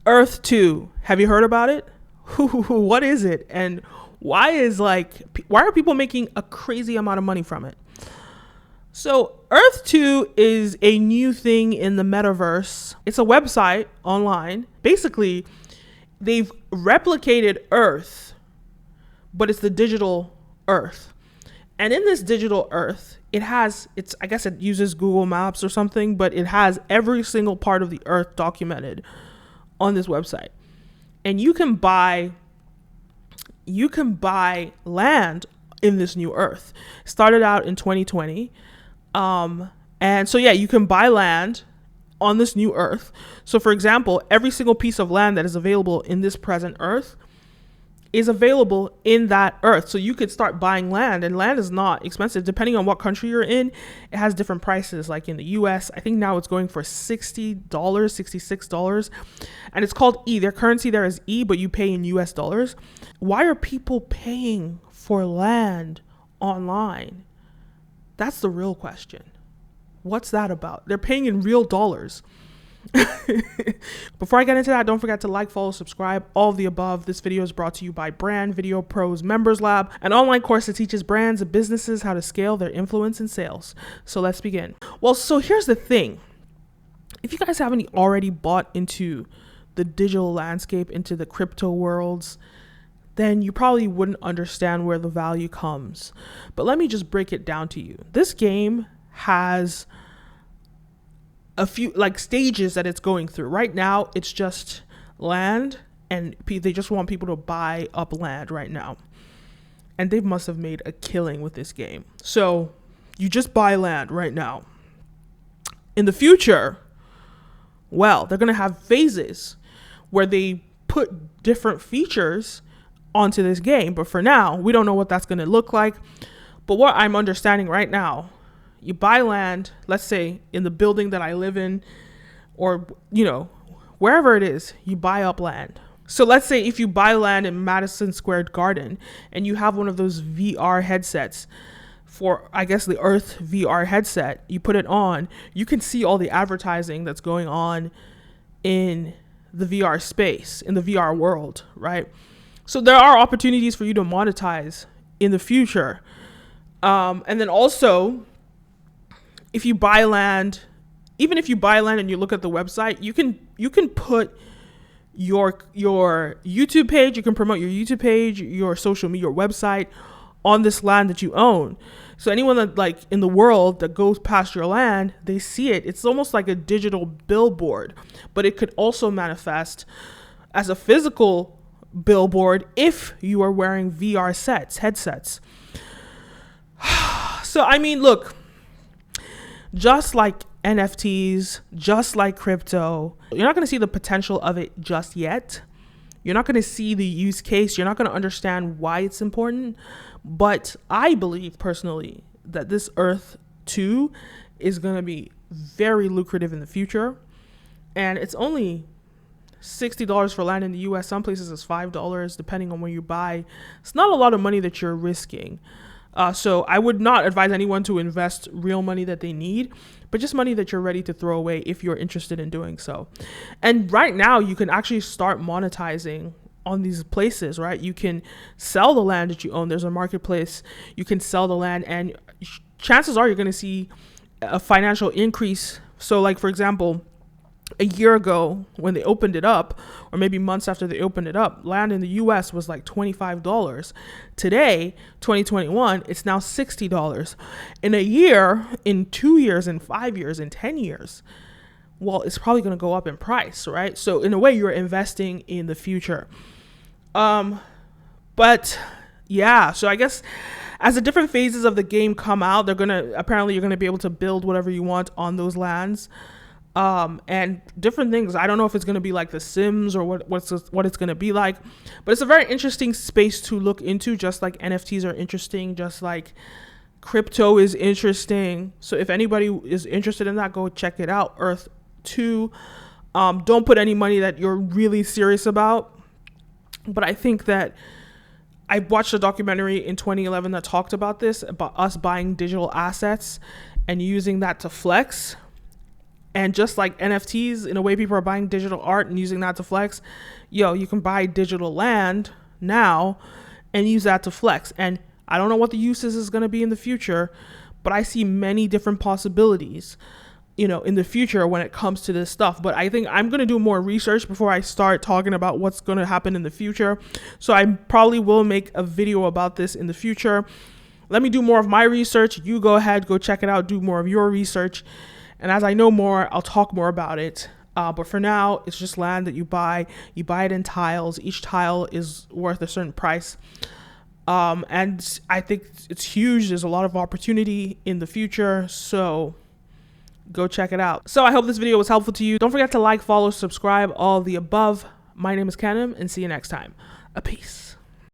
Earth 2. Have you heard about it? What is it? And why are people making a crazy amount of money from it? So Earth 2 is a new thing in the metaverse. It's a website online. Basically, they've replicated Earth, but it's the digital Earth. And in this digital Earth, I guess it uses Google Maps or something, but it has every single part of the Earth documented on this website. And you can buy land in this new Earth. It started out in 2020. And so, you can buy land on this new Earth. So for example, every single piece of land that is available in this present Earth is available in that Earth. So you could start buying land, and land is not expensive. Depending on what country you're in, it has different prices. Like in the US, I think now it's going for $60, $66. And it's called E. Their currency there is E, but you pay in US dollars. Why are people paying for land online? That's the real question. What's that about? They're paying in real dollars. Before I get into that, don't forget to like, follow, subscribe, all of the above. This video is brought to you by Brand Video Pros Members Lab, an online course that teaches brands and businesses how to scale their influence and sales. So let's begin. Well, so here's the thing. If you guys haven't already bought into the digital landscape, into the crypto worlds, then you probably wouldn't understand where the value comes. But let me just break it down to you. This game has a few stages that it's going through. Right now, it's just land, and they just want people to buy up land right now. And they must have made a killing with this game. So you just buy land right now. In the future, they're going to have phases where they put different features onto this game. But for now, we don't know what that's going to look like. But what I'm understanding right now, you buy land, let's say in the building that I live in, or, wherever it is, you buy up land. So let's say if you buy land in Madison Square Garden and you have one of those VR headsets for, I guess, the Earth VR headset, you put it on, you can see all the advertising that's going on in the VR space, in the VR world, right? So there are opportunities for you to monetize in the future. And then also, if you buy land, even if you buy land and you look at the website, you can put your YouTube page, you can promote your YouTube page, your social media, your website on this land that you own. So anyone that in the world that goes past your land, they see it. It's almost like a digital billboard, but it could also manifest as a physical billboard if you are wearing VR headsets. So, I mean, look, just like NFTs, just like crypto, you're not going to see the potential of it just yet. You're not going to see the use case. You're not going to understand why it's important. But I believe personally that this Earth 2 is going to be very lucrative in the future. And it's only $60 for land in the US. Some places it's $5, depending on where you buy. It's not a lot of money that you're risking. So I would not advise anyone to invest real money that they need, but just money that you're ready to throw away if you're interested in doing so. And right now you can actually start monetizing on these places, right? You can sell the land that you own. There's a marketplace. You can sell the land, and chances are you're going to see a financial increase. So like, for example, a year ago when they opened it up, or maybe months after they opened it up, land in the US was like $25. Today, 2021, it's now $60. In a year, in 2 years, in 5 years, in 10 years, it's probably going to go up in price, right? So in a way, you're investing in the future. But yeah, so I guess as the different phases of the game come out, you're going to be able to build whatever you want on those lands. And different things. I don't know if it's going to be like The Sims or what it's going to be like, but it's a very interesting space to look into, just like NFTs are interesting, just like crypto is interesting. So if anybody is interested in that, go check it out. Earth 2. Don't put any money that you're really serious about. But I think that I watched a documentary in 2011 that talked about this, about us buying digital assets and using that to flex. And just like NFTs, in a way people are buying digital art and using that to flex, you can buy digital land now and use that to flex. And I don't know what the uses is going to be in the future, but I see many different possibilities, in the future when it comes to this stuff. But I think I'm going to do more research before I start talking about what's going to happen in the future. So I probably will make a video about this in the future. Let me do more of my research. You go ahead, go check it out, do more of your research. And as I know more, I'll talk more about it. But for now, it's just land that you buy. You buy it in tiles. Each tile is worth a certain price. And I think it's huge. There's a lot of opportunity in the future. So go check it out. So I hope this video was helpful to you. Don't forget to like, follow, subscribe, all the above. My name is Kenim, and see you next time. Peace.